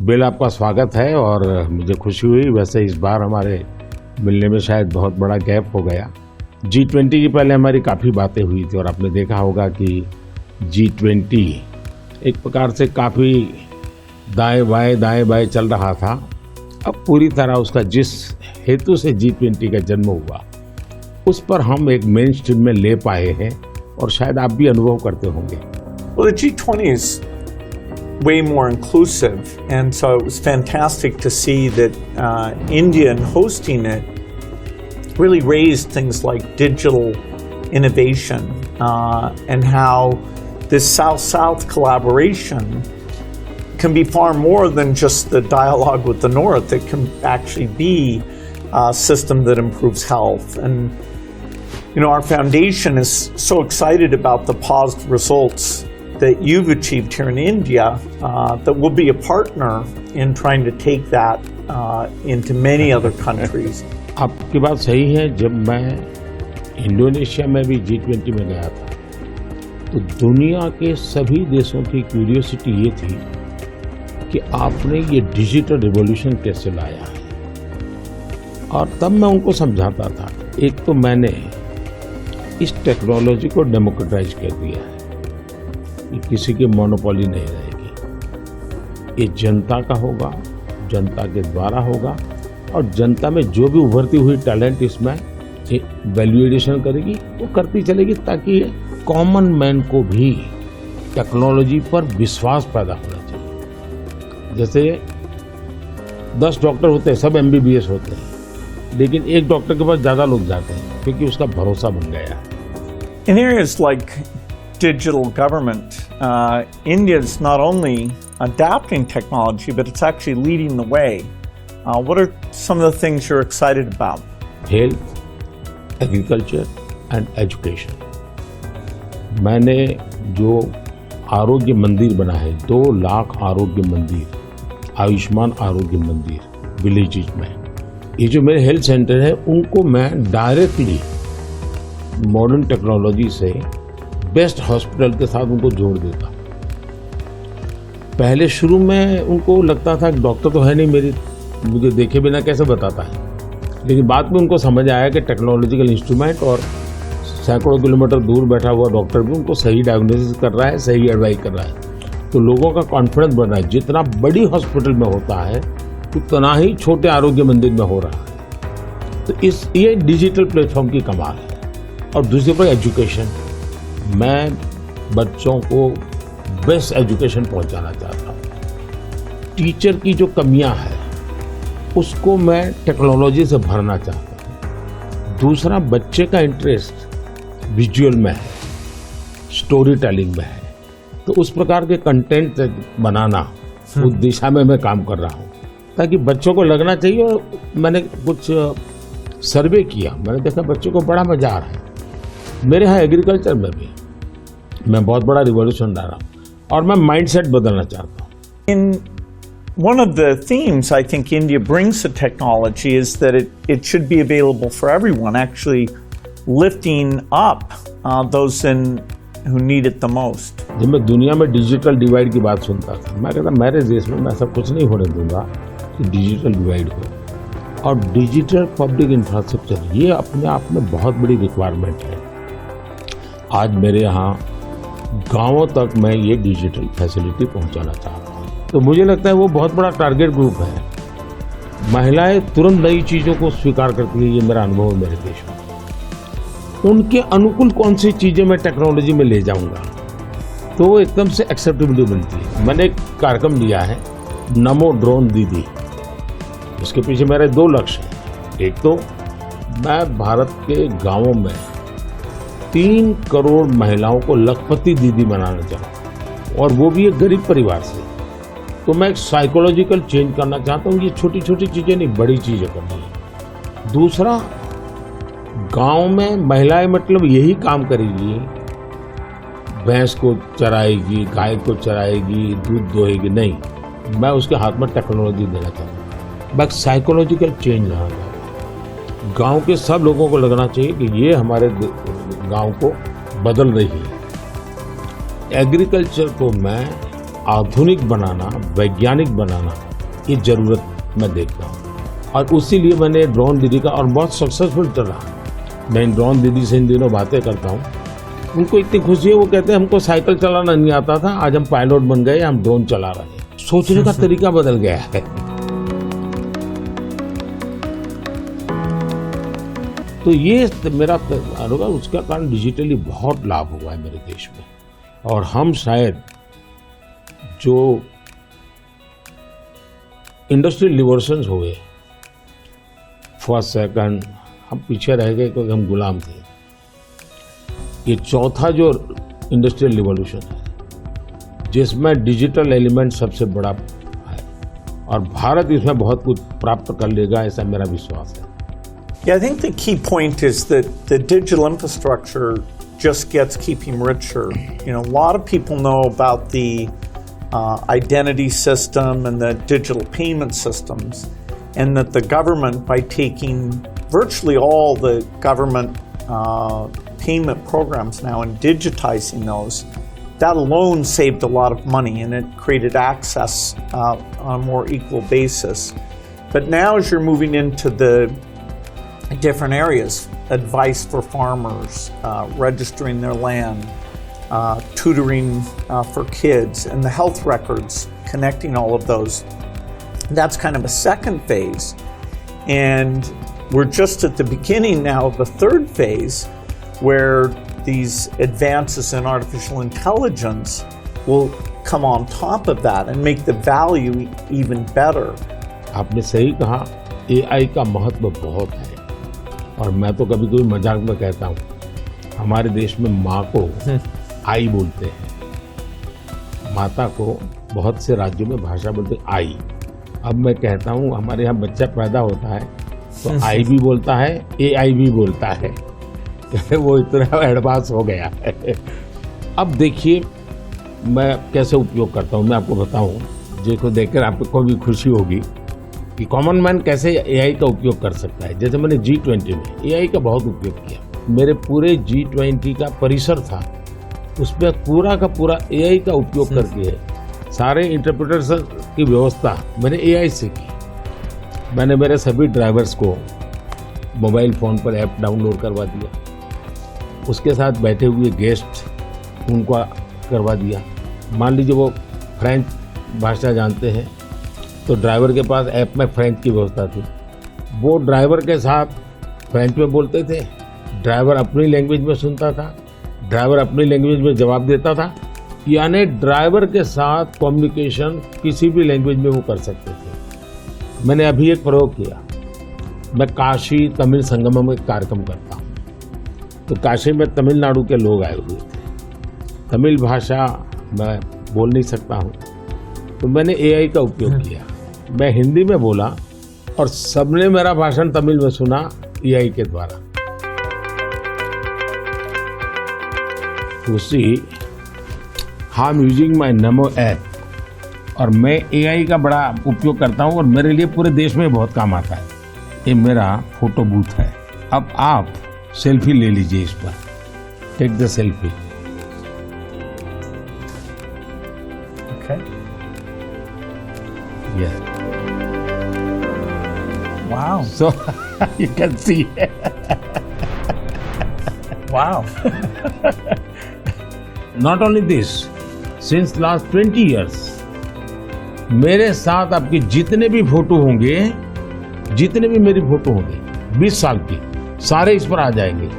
Bill, आपका स्वागत है और मुझे खुशी हुई। वैसे इस बार हमारे मिलने में शायद बहुत बड़ा गैप हो गया। G20 की पहले हमारी काफ़ी बातें हुई थी और आपने देखा होगा कि G20 एक प्रकार से काफ़ी दाएं बाएं चल रहा था। अब पूरी तरह उसका जिस हेतु से G20 का जन्म हुआ उस पर हम एक मेन स्ट्रीम में ले पाए हैं और शायद आप भी अनुभव करते होंगे। Well, the G20 is way more inclusive, and so it was fantastic to see that India, in hosting it, really raised things like digital innovation and how this South-South collaboration can be far more than just the dialogue with the North. It can actually be a system that improves health. And our foundation is so excited about the positive results that you've achieved here in India that we'll be a partner in trying to take that into many other countries. आपकी बात सही है। जब मैं Indonesia में भी G20 में गया था तो दुनिया के सभी देशों की क्यूरियोसिटी ये थी कि आपने ये डिजिटल रिवॉल्यूशन कैसे लाया है। और तब मैं उनको समझाता था, एक तो मैंने इस टेक्नोलॉजी को डेमोक्रेटाइज कर दिया है, ये किसी की मोनोपोली नहीं रहेगी, ये जनता का होगा, जनता के द्वारा होगा और जनता में जो भी उभरती हुई टैलेंट इसमें वैल्यू एडिशन करेगी वो करती चलेगी, ताकि कॉमन मैन को भी टेक्नोलॉजी पर विश्वास पैदा होना चाहिए। जैसे 10 डॉक्टर होते हैं, सब MBBS होते हैं, लेकिन एक डॉक्टर के पास ज़्यादा लोग जाते हैं क्योंकि उसका भरोसा बन गया है। In areas like digital government, India is not only adapting technology, but it's actually leading the way. What are some of the things you're excited about? Health, agriculture and education. मैंने जो आरोग्य मंदिर बना है, 2 लाख आरोग्य मंदिर, आयुष्मान आरोग्य मंदिर विलेजेज में, ये जो मेरे हेल्थ सेंटर है उनको मैं डायरेक्टली मॉडर्न टेक्नोलॉजी से बेस्ट हॉस्पिटल के साथ उनको जोड़ देता। पहले शुरू में उनको लगता था कि डॉक्टर तो है नहीं, मुझे देखे बिना कैसे बताता है, लेकिन बाद में उनको समझ आया कि टेक्नोलॉजिकल इंस्ट्रूमेंट और सैकड़ों किलोमीटर दूर बैठा हुआ डॉक्टर भी उनको सही डायग्नोसिस कर रहा है, सही एडवाइस कर रहा है। तो लोगों का कॉन्फिडेंस बढ़ रहा है। जितना बड़ी हॉस्पिटल में होता है उतना ही छोटे आरोग्य मंदिर में हो रहा है। तो ये डिजिटल प्लेटफॉर्म की कमाल है। और दूसरी पर एजुकेशन, मैं बच्चों को बेस्ट एजुकेशन पहुंचाना चाहता हूँ। टीचर की जो कमियां हैं उसको मैं टेक्नोलॉजी से भरना चाहता हूँ। दूसरा, बच्चे का इंटरेस्ट विजुअल में है, स्टोरी टेलिंग में है, तो उस प्रकार के कंटेंट बनाना, उस दिशा में मैं काम कर रहा हूँ ताकि बच्चों को लगना चाहिए। और मैंने कुछ सर्वे किया, मैंने देखा बच्चों को बड़ा मजा आ रहा है। मेरे यहाँ एग्रीकल्चर में भी मैं बहुत बड़ा रिवॉल्यूशन ला रहा हूँ और मैं माइंडसेट बदलना चाहता हूँ। In one of the themes I think India brings to technology is that it should be available for everyone, actually lifting up those who need it the most. जब मैं दुनिया में डिजिटल डिवाइड की बात सुनता था, मैं कहता मेरे देश में मैं सब कुछ नहीं होने दूंगा कि डिजिटल डिवाइड हो। और डिजिटल पब्लिक इंफ्रास्ट्रक्चर ये अपने आप में बहुत बड़ी रिक्वायरमेंट है। आज मेरे यहाँ गांवों तक मैं ये डिजिटल फैसिलिटी पहुंचाना चाहता हूँ। तो मुझे लगता है वो बहुत बड़ा टारगेट ग्रुप है। महिलाएं तुरंत नई चीज़ों को स्वीकार करती है, ये मेरा अनुभव है मेरे देश में। उनके अनुकूल कौन सी चीज़ें मैं टेक्नोलॉजी में ले जाऊंगा तो वो एकदम से एक्सेप्टेबिलिटी बनती है। मैंने एक कार्यक्रम लिया है, नमो ड्रोन दीदी। इसके पीछे मेरे 2 लक्ष्य हैं। एक तो मैं भारत के गांवों में 3 करोड़ महिलाओं को लखपति दीदी बनाना चाहूँ, और वो भी एक गरीब परिवार से। तो मैं एक साइकोलॉजिकल चेंज करना चाहता हूँ। ये छोटी छोटी चीज़ें नहीं, बड़ी चीज़ें करनी है। दूसरा, गांव में महिलाएं मतलब यही काम करेगी, भैंस को चराएगी, गाय को चराएगी, दूध दोहेगी, नहीं, मैं उसके हाथ में टेक्नोलॉजी देना चाहता हूँ। बस साइकोलॉजिकल चेंज लाना चाहता हूँ। गांव के सब लोगों को लगना चाहिए कि ये हमारे गांव को बदल रही है। एग्रीकल्चर को मैं आधुनिक बनाना, वैज्ञानिक बनाना, ये ज़रूरत मैं देखता हूँ। और उसी लिए मैंने ड्रोन दीदी का, और बहुत सक्सेसफुल चल रहा। मैं इन ड्रोन दीदी से इन दिनों बातें करता हूँ, उनको इतनी खुशी है, वो कहते हैं हमको साइकिल चलाना नहीं आता था, आज हम पायलट बन गए, हम ड्रोन चला रहे हैं। सोचने का तरीका बदल गया है। तो ये मेरा होगा, उसका कारण डिजिटली बहुत लाभ हुआ है मेरे देश में। और हम शायद जो इंडस्ट्रियल रिवॉल्यूशंस हुए, फर्स्ट सेकंड, हम पीछे रह गए क्योंकि हम गुलाम थे। ये चौथा जो इंडस्ट्रियल रिवॉल्यूशन है, जिसमें डिजिटल एलिमेंट सबसे बड़ा है, और भारत इसमें बहुत कुछ प्राप्त कर लेगा, ऐसा मेरा विश्वास है। Yeah, I think the key point is that the digital infrastructure just gets keeping richer. You know, a lot of people know about the identity system and the digital payment systems, and that the government, by taking virtually all the government payment programs now and digitizing those, that alone saved a lot of money, and it created access on a more equal basis. But now as you're moving into the different areas, advice for farmers, registering their land, tutoring for kids, and the health records, connecting all of those. That's kind of a second phase. And we're just at the beginning now of a third phase, where these advances in artificial intelligence will come on top of that and make the value even better. आपने सही कहा, AI का महत्व बहुत है। और मैं तो कभी कभी मजाक में कहता हूँ, हमारे देश में माँ को आई बोलते हैं, माता को बहुत से राज्यों में भाषा बोलते हैं आई। अब मैं कहता हूँ, हमारे यहाँ बच्चा पैदा होता है तो आई भी बोलता है, AI भी बोलता है। वो इतना एडवांस हो गया है। अब देखिए मैं कैसे उपयोग करता हूँ, मैं आपको बताऊँ, जिसको देखकर आपको भी खुशी होगी कि कॉमन मैन कैसे AI का उपयोग कर सकता है। जैसे मैंने G20 में AI का बहुत उपयोग किया। मेरे पूरे G20 का परिसर था, उसमें पूरा का पूरा AI का उपयोग करके सारे इंटरप्रिटेशन की व्यवस्था मैंने AI से की। मैंने मेरे सभी ड्राइवर्स को मोबाइल फ़ोन पर ऐप डाउनलोड करवा दिया, उसके साथ बैठे हुए गेस्ट उनको करवा दिया। मान लीजिए वो फ्रेंच भाषा जानते हैं, तो ड्राइवर के पास ऐप में फ्रेंच की व्यवस्था थी, वो ड्राइवर के साथ फ्रेंच में बोलते थे, ड्राइवर अपनी लैंग्वेज में सुनता था, ड्राइवर अपनी लैंग्वेज में जवाब देता था। यानी ड्राइवर के साथ कम्युनिकेशन किसी भी लैंग्वेज में वो कर सकते थे। मैंने अभी एक प्रयोग किया, मैं काशी तमिल संगम में कार्यक्रम करता हूँ, तो काशी में तमिलनाडु के लोग आए हुए थे, तमिल भाषा मैं बोल नहीं सकता हूँ, तो मैंने AI का उपयोग किया। मैं हिंदी में बोला और सबने मेरा भाषण तमिल में सुना AI के द्वारा। उसी I am using my NaMo app, और मैं AI का बड़ा उपयोग करता हूँ और मेरे लिए पूरे देश में बहुत काम आता है। ये मेरा फोटो बूथ है। अब आप सेल्फी ले लीजिए इस पर, take the selfie. Yeah. Wow. So you can see. Wow. Not only this, since last 20 years, मेरे साथ आपके जितने भी फोटो होंगे, जितने भी मेरी फोटो होंगे 20 साल की, सारे इस पर आ जाएंगे।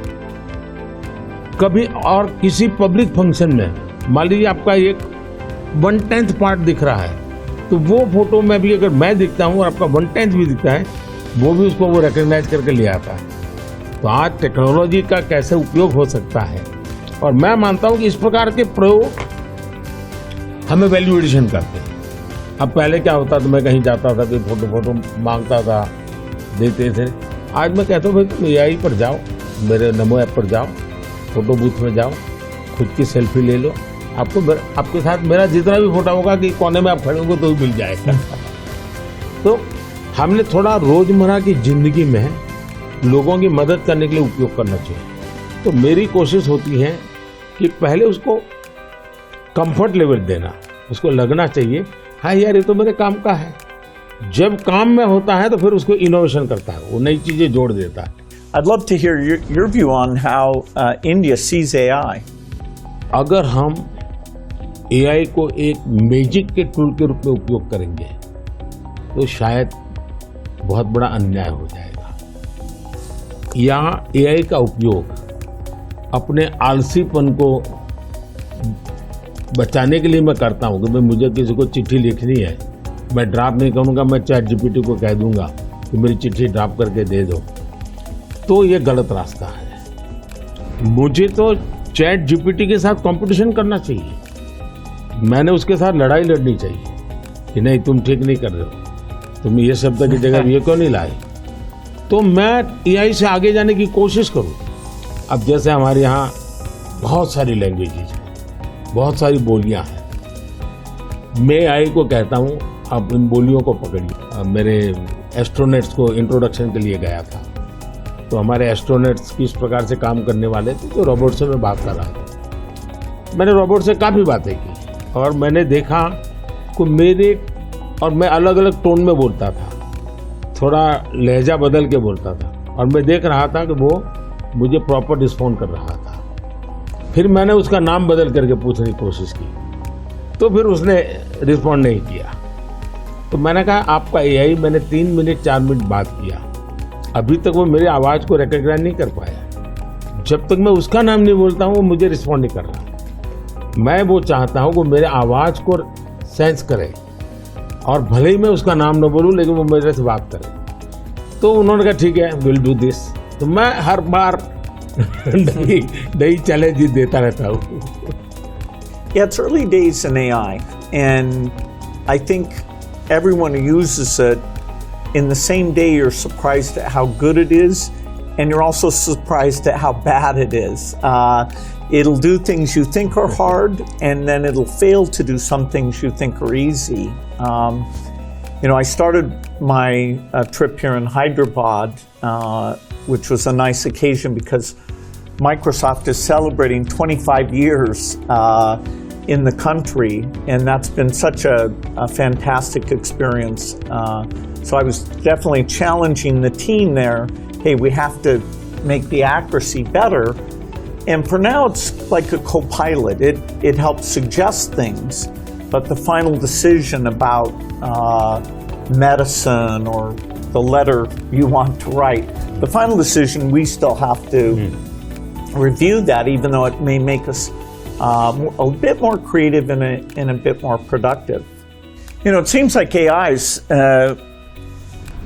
कभी और किसी पब्लिक फंक्शन में मान लीजिए आपका एक 1/10 पार्ट दिख रहा है, तो वो फोटो में भी अगर मैं दिखता हूँ और आपका 1/10 भी दिखता है, वो भी उसको वो रिकग्नाइज करके ले आता है। तो आज टेक्नोलॉजी का कैसे उपयोग हो सकता है, और मैं मानता हूँ कि इस प्रकार के प्रयोग हमें वैल्यू एडिशन करते हैं। अब पहले क्या होता था, मैं कहीं जाता था, कोई फोटो मांगता था, देते थे। आज मैं कहता हूँ भाई तुम AI पर जाओ, मेरे नमो ऐप पर जाओ, फोटो बूथ में जाओ, खुद की सेल्फी ले लो, आपको आपके साथ मेरा जितना भी फोटो होगा कि कोने में आप खड़े होंगे तो भी मिल जाएगा। तो हमने थोड़ा रोजमर्रा की जिंदगी में लोगों की मदद करने के लिए उपयोग करना चाहिए। तो मेरी कोशिश होती है कि पहले उसको कंफर्ट लेवल देना, उसको लगना चाहिए हाँ यार ये तो मेरे काम का है। जब काम में होता है तो फिर उसको इनोवेशन करता है, वो नई चीजें जोड़ देता है। I'd love to hear your view on how India sees AI. अगर हम एआई को एक मैजिक के टूल के रूप में उपयोग करेंगे तो शायद बहुत बड़ा अन्याय हो जाएगा। या एआई का उपयोग अपने आलसीपन को बचाने के लिए मैं करता हूँ कि भाई मुझे किसी को चिट्ठी लिखनी है, मैं ड्राफ्ट नहीं करूँगा, मैं चैट जीपीटी को कह दूंगा कि मेरी चिट्ठी ड्राफ्ट करके दे दो, तो ये गलत रास्ता है। मुझे तो चैट जीपीटी के साथ कंपटीशन करना चाहिए, मैंने उसके साथ लड़ाई लड़नी चाहिए कि नहीं तुम ठीक नहीं कर रहे हो, तुम ये शब्द की जगह ये क्यों नहीं लाए। तो मैं एआई से आगे जाने की कोशिश करूँ। अब जैसे हमारे यहाँ बहुत सारी लैंग्वेजेज हैं, बहुत सारी बोलियां हैं, मैं एआई को कहता हूँ आप इन बोलियों को पकड़िए। मेरे एस्ट्रोनॉट्स को इंट्रोडक्शन के लिए गया था, तो हमारे एस्ट्रोनॉट्स किस प्रकार से काम करने वाले थे, तो रोबोट से मैं बात कर रहा था। मैंने रोबोट से काफ़ी बातें की और मैंने देखा कि मेरे और मैं अलग अलग टोन में बोलता था, थोड़ा लहजा बदल के बोलता था, और मैं देख रहा था कि वो मुझे प्रॉपर रिस्पॉन्ड कर रहा था। फिर मैंने उसका नाम बदल करके पूछने की कोशिश की, तो फिर उसने रिस्पॉन्ड नहीं किया। तो मैंने कहा आपका एआई, मैंने 3 मिनट 4 मिनट बात किया, अभी तक वो मेरी आवाज़ को रिकॉग्नाइज नहीं कर पाया। जब तक मैं उसका नाम नहीं बोलता हूँ वो मुझे रिस्पॉन्ड नहीं कर रहा। मैं वो चाहता हूँ वो मेरे आवाज़ को सेंस करे, और भले ही मैं उसका नाम न बोलूँ लेकिन वो मेरे से बात करे। तो उन्होंने कहा ठीक है विल डू दिस। तो मैं हर बार नई चैलेंज देता रहता हूँ। Yeah, it's early days in AI, and I think everyone who uses it in the same day you're surprised at how good it is, and you're also surprised at how bad it is. It'll do things you think are hard, and then it'll fail to do some things you think are easy. I started my trip here in Hyderabad, which was a nice occasion because Microsoft is celebrating 25 years in the country, and that's been such a fantastic experience. So I was definitely challenging the team there. Hey, we have to make the accuracy better. And for now, it's like a co-pilot. It helps suggest things, but the final decision about medicine or the letter you want to write, the final decision, we still have to review that, even though it may make us a bit more creative and a bit more productive. It seems like AI is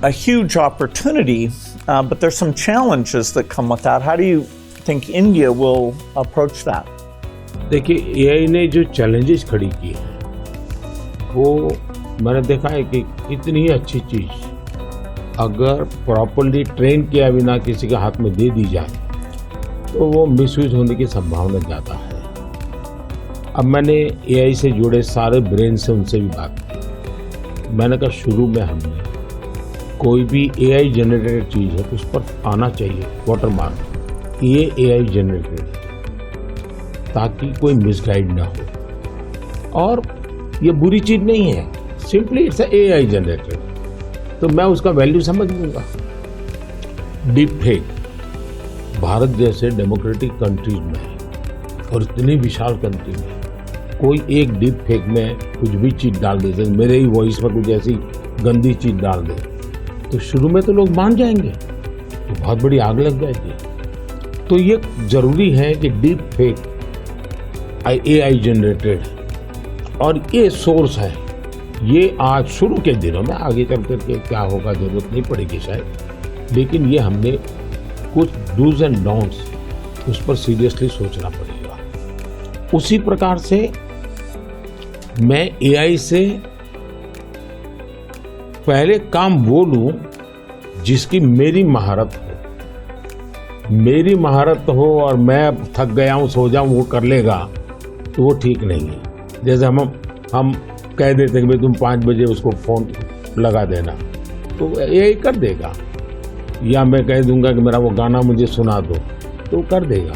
a huge opportunity, but there's some challenges that come with that. How do you think India will approach that? देखिए AI ने जो challenges खड़ी की हैं वो मैंने देखा है कि इतनी अच्छी चीज़ अगर प्रॉपर्ली ट्रेन किया बिना किसी के हाथ में दे दी जाए तो वो मिसयूज होने की संभावना ज़्यादा है। अब मैंने एआई से जुड़े सारे ब्रेन से उनसे भी बात की। मैंने कहा शुरू में हमने कोई भी एआई जनरेटेड चीज़ है तो उस पर आना चाहिए वाटरमार्क, ये एआई जनरेटेड है, ताकि कोई मिसगाइड ना हो। और ये बुरी चीज़ नहीं है, सिंपली इट्स एआई जनरेटेड, तो मैं उसका वैल्यू समझ लूँगा। डीप फेक भारत जैसे डेमोक्रेटिक कंट्रीज में और इतनी विशाल कंट्री में कोई एक डीप फेक में कुछ भी चीज़ डाल दे, जैसे मेरे ही वॉइस पर कुछ ऐसी गंदी चीज़ डाल दे तो शुरू में तो लोग मान जाएंगे, तो बहुत बड़ी आग लग जाएगी। तो ये ज़रूरी है कि डीप फेक एआई जनरेटेड और ये सोर्स है, ये आज शुरू के दिनों में, आगे चल करके क्या होगा जरूरत नहीं पड़ेगी शायद, लेकिन ये हमने कुछ डूज एंड डोंट्स उस पर सीरियसली सोचना पड़ेगा। उसी प्रकार से मैं एआई से पहले काम वो लूं जिसकी मेरी महारत हो। मेरी महारत हो और मैं थक गया हूं सो जाऊं वो कर लेगा तो वो ठीक नहीं है। जैसे हम कह देते हैं कि भाई तुम 5 बजे उसको फ़ोन लगा देना तो एआई कर देगा, या मैं कह दूंगा कि मेरा वो गाना मुझे सुना दो तो कर देगा।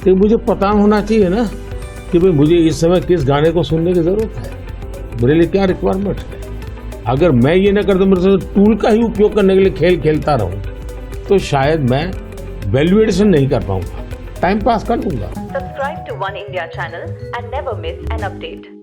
तो मुझे पता होना चाहिए ना कि भाई मुझे इस समय किस गाने को सुनने की ज़रूरत है। मेरे लिए क्या रिक्वायरमेंट है? अगर मैं ये ना करता, मेरे से टूल का ही उपयोग करने के लिए खेल खेलता रहूं, तो शायद मैं वैल्यूएशन नहीं कर पाऊंगा, टाइम पास कर लूंगा। Subscribe to One India channel and never miss an update.